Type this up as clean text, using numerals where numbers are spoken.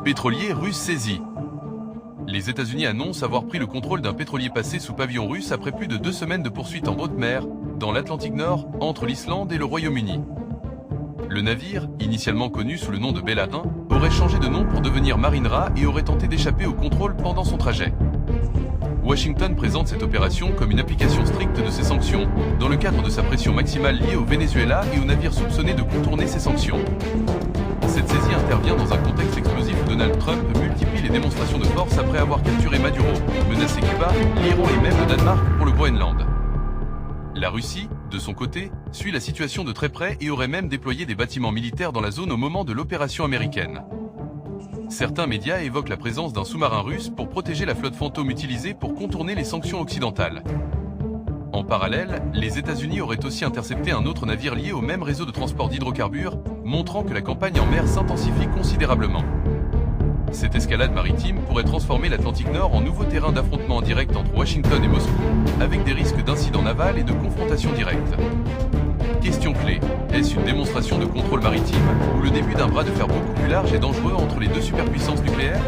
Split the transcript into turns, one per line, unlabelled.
Pétrolier russe saisi. Les États-Unis annoncent avoir pris le contrôle d'un pétrolier passé sous pavillon russe après plus de 2 semaines de poursuite en haute mer, dans l'Atlantique Nord, entre l'Islande et le Royaume-Uni. Le navire, initialement connu sous le nom de Bella 1, aurait changé de nom pour devenir Marinera et aurait tenté d'échapper au contrôle pendant son trajet. Washington présente cette opération comme une application stricte de ses sanctions, dans le cadre de sa pression maximale liée au Venezuela et aux navires soupçonnés de contourner ces sanctions. Cette saisie intervient dans un contexte explosif où Donald Trump multiplie les démonstrations de force après avoir capturé Maduro, menacé Cuba, l'Iran et même le Danemark pour le Groenland. La Russie, de son côté, suit la situation de très près et aurait même déployé des bâtiments militaires dans la zone au moment de l'opération américaine. Certains médias évoquent la présence d'un sous-marin russe pour protéger la flotte fantôme utilisée pour contourner les sanctions occidentales. En parallèle, les États-Unis auraient aussi intercepté un autre navire lié au même réseau de transport d'hydrocarbures, montrant que la campagne en mer s'intensifie considérablement. Cette escalade maritime pourrait transformer l'Atlantique Nord en nouveau terrain d'affrontement direct entre Washington et Moscou, avec des risques d'incidents navals et de confrontations directes. Question clé, est-ce une démonstration de contrôle maritime ou le début d'un bras de fer beaucoup plus large et dangereux entre les deux superpuissances nucléaires ?